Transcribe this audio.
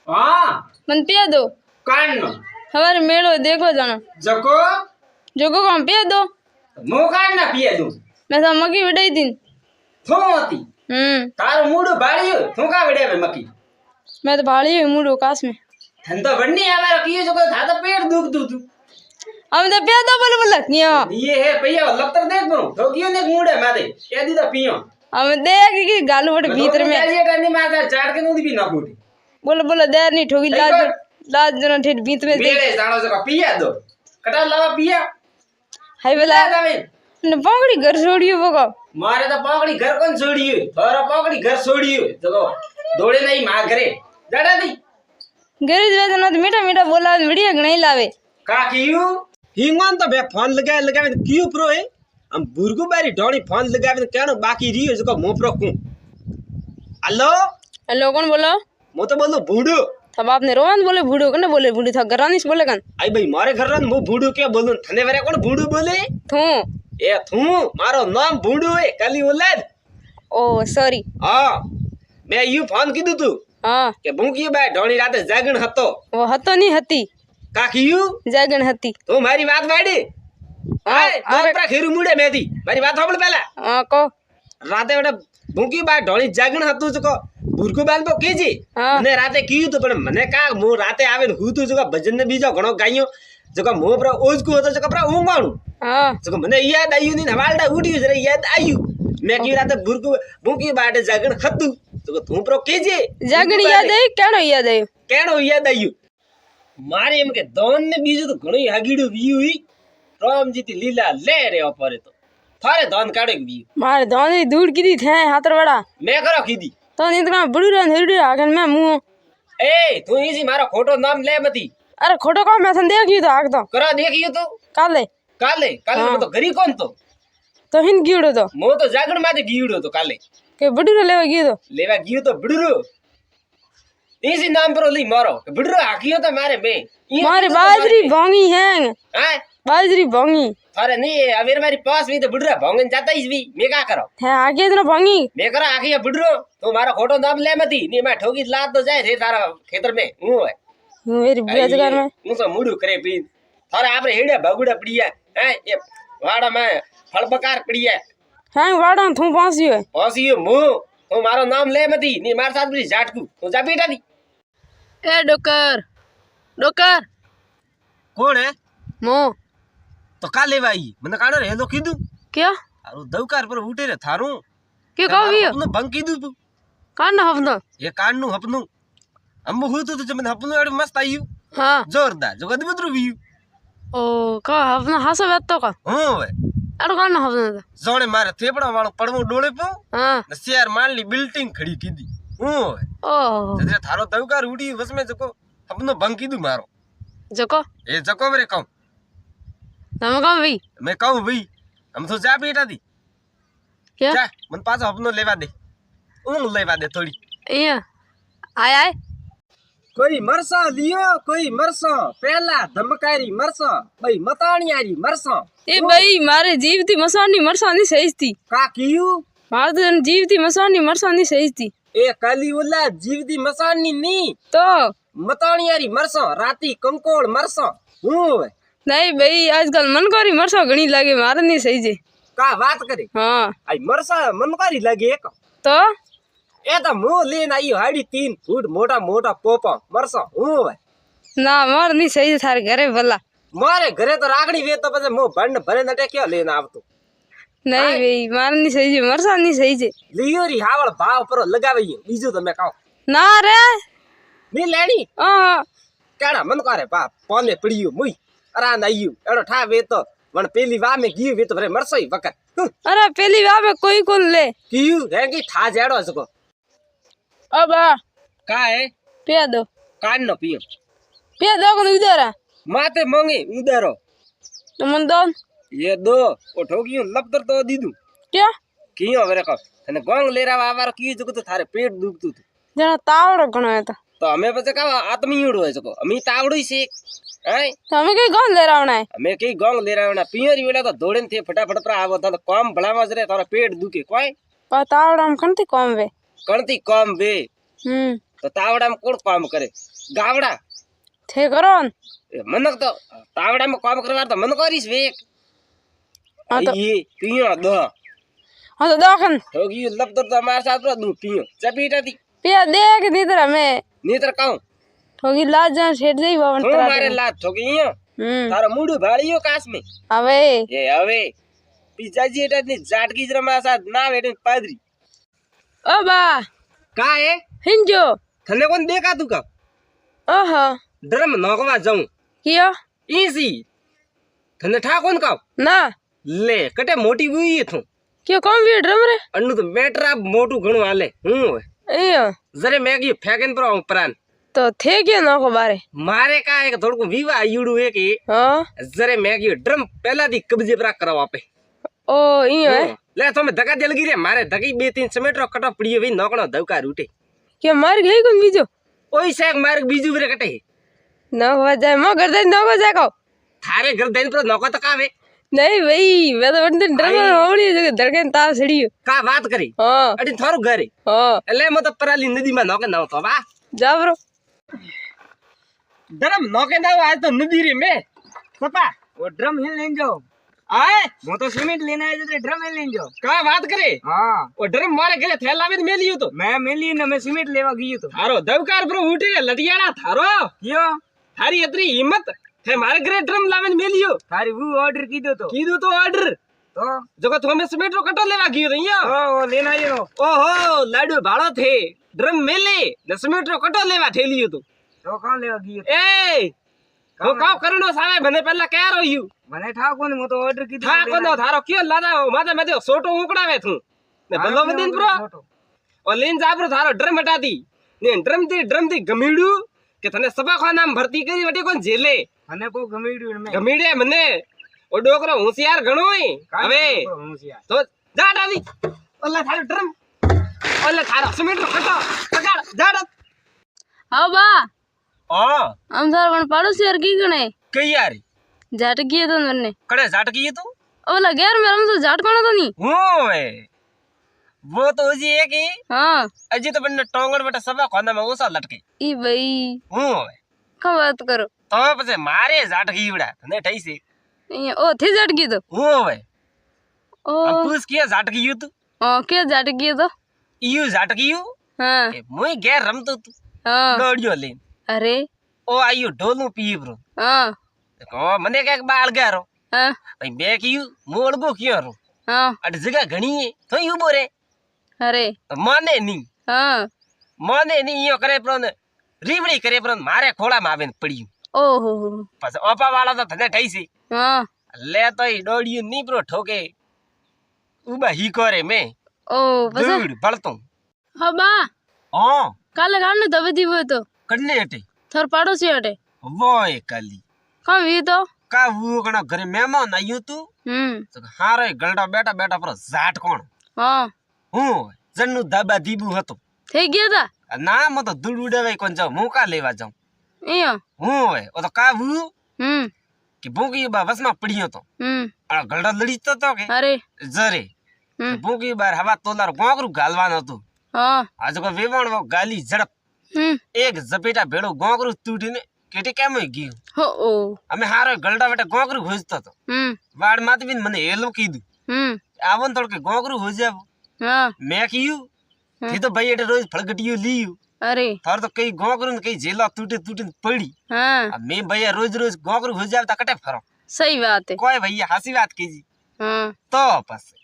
हाँ मन पिया दो कान नो हमारे मेड़ो देखो जाना जको जोको काम पिया दो मो कान ना पिए दूं मैं तो मकी विडाई दिन थो होती तारो मूड बाड़ी थो का वड़े में मकी मैं तो भाड़ी हुई मूड काश में धंधा बढ़नी हमारा किए जो था तो पेट दुख दू तू हम तो पिया दो बोले बोले ये है भैया लतर देख बरो तो कियो ने मूड है मादे कह दी तो पियो हम देख कि गालू बड़े भीतर में ये करनी माता चाट के नूदी भी ना पूरी बोले बोले देर नहीं ठोकी लाज लाज जना ठेठ भीतर में दे मेरे जानो जका पिया दो कटा लावा पिया हाय बोला ने पकड़ी घर छोड़ियो बको मारे तो पकड़ी घर कौन छोड़ियो और पकड़ी घर छोड़ियो जको दौड़े नहीं मां घरे जाड़ा दी गरीब वेदना तो मीठा मीठा बोला मीडिया नहीं लावे का कियो हिंगन तो बे फोन लगावे क्यों प्रो है हम बुरगु बारी ढोणी फोन लगावे केनो बाकी रियो जको मोपरो को हेलो हेलो कौन बोलो मो तो बोलो बूढ़ो तब आपने रोहन बोले बूढ़ो कने बोले बूढ़ी था गरानिस बोले कन आई भाई मारे घर रन मु बूढ़ो के बोलूं थने वेरे कौन बूढ़ो बोले थू ए थू मारो नाम बूढ़ो है कली ओलद ओ सॉरी हां मैं यू फोन कीधु तू हां के भूकी बे ढोणी राते जागण हतो वो हतो नहीं हती का कियो जागण हती तू मारी बात बाड़ी हाय दोपरा खेरू मुड़े मेदी मारी बात होबल पहला हां को राते बेटा भूकी बा ढोणी जागण हतो जको बुरको बाल तो केजी ने राते कियो तो पण मने का मु राते आवे हु तो जको भजन ने बीजो घणो गायो जको मो पर ओज को तो जको पर ऊंगाणू हां जको मने याद आयु नी हवालडा उठियो जरे याद आयु मैं की राते बुरको भूकी बाटे जागण हतु जको तू पर केजी जागण याद आई केनो याद आयु मारे एम के दोन ने बीजो तो घणो हागीडो वीयु ही राम जी ती लीला ले रे ओपरे तो थारे दोन काढे वी मारे दोन दी दूर कीदी थे हातर बड़ा मैं करो कीदी तो इतना बड़ी रन हेडी आगन में मुंह ए तू इसी मारो खोटो नाम ले मती अरे खोटो का मैं देखियो तो आग तो करा देखियो तो काले काले काले तो गरी कौन तो हिन गियो तो मो तो जागण माते गियो तो काले के बड़ी रे लेवा गियो तो लेवा गियो तो बिडरो इसी नाम पर ली मारो बिडरो हाकियो तो मारे में मारे बाजरी भोंगी है हां बाजरी भोंगी अरे नहीं अवेर मारी पास में तो बिडरा भोंगन जाता इस भी मैं का करो है आगे इतना भोंगी मैं करा आखिया बिडरो तो मारा खोटो नाम ले मती नहीं मैं ठोकी लात तो जाए रे तारा खेतर में हूं है मेरी बुआ जगह में हूं तो मुडू करे पी थारे आपरे हेड़े भगुड़ा पड़िया हैं ये वाड़ा में फल बकार पड़िया हां वाड़ा थू फांसियो है फांसियो मु तो मारो नाम ले मती नहीं मार साथ भी जाटकू तो जा बेटा दी ए डोकर डोकर कौन है मो तो का लेवा आई मने कानो रे हेलो कीदू क्या अरु दवकार पर उठे रे थारू के कहबियो अपनो बंक कीदू तू कान हफनो ये कान्नु हपनु हम हुतु तो जमन हपनु एड मस्त आयु हां जोरदार जो गद बदरु वी ओ का हफनो हासो वेतो का हां वे अड़ कान हफनो जोणे मारे थेपड़ा वालो पड़मो डोळे पो हां नसियार मान ली बिल्डिंग खड़ी कीदी हां वे ओ जदे थारो दवकार उडी बस में जको अपनो बंक कीदू मारो जको ए जको मेरे कहूं तम का भाई मैं कहूं भाई हम तो जा बेटा दी क्या जा मन पास अपनो लेवा दे उंग लेवा दे थोड़ी ये आय आय कोई मरसा लियो कोई मरसा पहला धमकारी मरसा भाई मताणियारी मरसा ए भाई मारे जीवती मसानी मरसानी सही थी का कियू मारे तो जीवती मसानी मरसानी सही थी ए काली उल्ला जीवती मसानी नी तो मताणियारी मरसा राती कंकोड़ मरसा हूं नहीं भाई आजकल मनकारी मरसा घणी लागे मारे नहीं सही जे का बात करे हां आई मरसा मनकारी लगे एक तो ए तो मुंह लेन आई हाड़ी 3 फुट मोटा मोटा पोपा मरसा हूं ना मार नहीं सही थारे घरे भला मारे घरे तो रागड़ी वे तो पछे मो भंड भरे नटे क्या लेन आवतो नहीं भाई मार नहीं सही जे मरसा नहीं सही जे लियोरी हावल भाव पर लगावे बीजू तो मैं कहूं ना रे नी लेनी हां केड़ा मन करे बाप पाने पड़ियो मुई अरा नायू एड़ो ठा वे तो वन पेली वा में गियो वे तो भरे मरसई वकत अरे पेली वा में कोई कौन ले कियू है कि ठा जेड़ो सको अब का है पिया दो कान न पियो कौन उधर है माते मांगे उधरो तो मन दो ये दो ओ ठोकियो लपतर तो दीदू क्या कियो वेरे को तने गोंग लेरा आवार की जको तो थारे पेट दुखतु जना तावड़ घणो है तो हमें पछे का आत्मीयुड़ है जको हमें तावड़ी से हैं तो हमें कई कौन ले रहा है हमें कई गोंग ले रहा है पियरी वेला तो दौड़न थे फटाफट पर आवो तो कम भलावाज रे तारा पेट दुखे कोई तावड़ हम कनती कम वे कणती कम बे તો તાવડામાં કોણ કામ કરે ગાવડા થે કરો ને મનક તો તાવડામાં કામ કરવા તો મન કરીશ વેક હા તો એ પીયો દો હા તો દોખન તો ગયું લબદર તો માર સાથ પર દૂધ પીયો ચપીટાથી पिया देख नीतर हमें નીતર કહું ठोगी लाज जन सेट जाई बावन હું મારે લાત ઠોકી અહીંયા તારો મૂડું ભાળ્યો કાસ મે હવે એ હવે પિઝાજી એટા ની જાટકી જરા મારા સાથ ના વેડે પાદરી ओ बा કા એ हिंजो તને કોણ દેખાતું કા ओहो ડ્રમ નોકવા જાઉં कियो ઈઝી તને ઠા કોણ કાવ ना લે કટે મોટી બુઈ થું क्यों कंप्यूटर रे અન્નુ તો મેટર આ મોટું ઘણું હાલે હું હોય अयो જરે મેગી ફેકન પર ઉપરાન तो थे क्यों नको बारे મારે કા એક થોડું વિવા આયુડું હે કે हाँ જરે મેગી ડ્રમ પહેલાથી કબજે પર કરાવ આપે ओ इयो है લે તમે ધક્કા દે લગી રે મારે ધકી 2-3 સમેટરો કટો પડીયો વી નોકણો ધવકા રૂટે क्या मार गई कोन बीजो ઓય શેક માર્ગ બીજું રે કટે नको जाए मो कर दे नको जाए को થારે ઘર દઈને પર નોકો તો કાવે नहीं भाई मैं तो बंदे ड्रम होनी जगह धड़कन ताव सड़ी કા વાત કરી हाँ અડી થારું ઘરે हाँ એટલે મત પરાલી નદીમાં નોકે નાવ તો વા जा ब्रो ડ્રમ નોકે નાવ આજ તો નદી રે મે પપ્પા वो ड्रम हिल लेन जाओ આય वो तो सीमेंट लेना है तो ड्रम हिल लेन जाओ કા વાત કરે हाँ ઓ ડ્રમ મારે ઘરે થેલાવીને મેલ્યું તો मैं मिली ना मैं सीमेंट लेवा गई तो થારો ધવકાર પર ઉઠી લટિયાડા થારો क्यों થારી એટલી હિંમત હે મારે ઘરે ડ્રમ લાવીને મેલ્યો थारी वो ऑर्डर की दो तो કીધું તો ઓર્ડર तो જગો તમે સિમેન્ટનો કટો લેવા ગયો તો અહીંયા ओ वो लेना ही हो ઓહો લાડુ ભાળો થે ડ્રમ મેલે ને સિમેન્ટનો કટો લેવા ઠેલ્યું તું तो कौन लेवा गई એ હું કાવ કરણો સાવે મને પહેલા ક્યાં રહ્યું मैंने ठा कोन वो तो ऑर्डर की થા કોનો થારો કયો લાદા માથે માથે સોટો ઉકડાવે તું ને ભલો મદીન પ્રો ઓ લેન જાબરો થારો ડ્રમ હટાતી ને ડ્રમ થી ગમીડું કે તને સબાખા નામ ભરતી કરી વટી કોણ જેલે મને કો ગમીડ્યું ને ગમીડે મને ઓ ડોકરો હોશિયાર ઘણો હવે તો જા ડાલી ઓલા થારો ડ્રમ ઓલા થારો સિમેન્ટ કટો પગાડ જાડ हाँ बा ઓ हम सार बन पड़ोसी यार की गणे કઈ યારી जाट किए तो मन्ने કડે ઝાટકી તું ओला गैर में हम तो जाट कोना तो नहीं હું वो तो जी है कि हाँ अजी तो बन्ने टोंगड़ बेटा सबा खाना में ओसा लटके ई भाई હું कब बात करो તો પછી મારે ઝાટકી ઈવડા ને ઠઈ છે ये ओ थे जाट की तो હું હવે ओ પૂછ કે ઝાટકી યુ તું ओ क्या जाट किए तो ઈયુ ઝાટકી યુ हाँ એ મુઈ ઘેર રમતો તું हाँ દોડ્યો લઈને अरे ઓ આયુ ઢોલું પી બ્રો हाँ કો મને કઈક બાળ ગારો हाँ ભાઈ બે કીયું હું અળગો કયો રો हाँ અટ જગા ઘણી તો ઈ ઉભો રે अरे મને નહીં हाँ ઈયો કરે પણ રીવડી કરે પણ મારે ખોળામાં આવીને પડ્યું ओहो પછી ઓપા વાળા તો તને ઠઈ છે हाँ લે તો ઈ દોડ્યું ની બ્રો ઠોકે ઉબા હી કરે મે ओ बस દૂડ ભળતો हाँ बा હા काले गाने दबे दी वो तो કડને હટે थर पड़ोसी हटे વોય કાલી कहाँ वी तो કા હું કણા ઘરે મહેમાન આવ્યું તું તો હારે ગલડા બેટા બેટા પર ઝાટ કોણ हाँ હું જન્નું દાબા દીબુ હતો थे गया था ના મત તો દૂડ ઉડાવે કોણ જાઉં હું કા લેવા જાઉં इयो હું હોય ઓ તો કા હું કે ભૂકી બા વસમાં પડ્યો તો આ ગલડા લડીતો તો કે अरे જરે ભૂકી બાર હવા તોલાર ગોંગરું ગાલવાનું હતું हाँ આજે કોઈ વેવણ ગાલી ઝડપ એક ઝપેટા ભેળો ગોંગરું તૂટીને કેટી કેમ ગયું हो ओ અમે હારો ગલડા બેટા ગોંગરું હોજતો તો વાડ માતવીને મને એલું કીધું આવો ને થોડું કે ગોંગરું હોજાવ हाँ મેં કીધું તે તો ભાઈ એટલે રોજ ફળગટીયું લીયું अरे તાર તો કઈ ગોંગરું ને કઈ જેલા તૂટીને પડી हाँ મેં ભાઈ રોજ ગોંગરું હોજાવતા કટે ફરો सही बात है કોઈ ભાઈ હાસી વાત કીજી हाँ તો પછી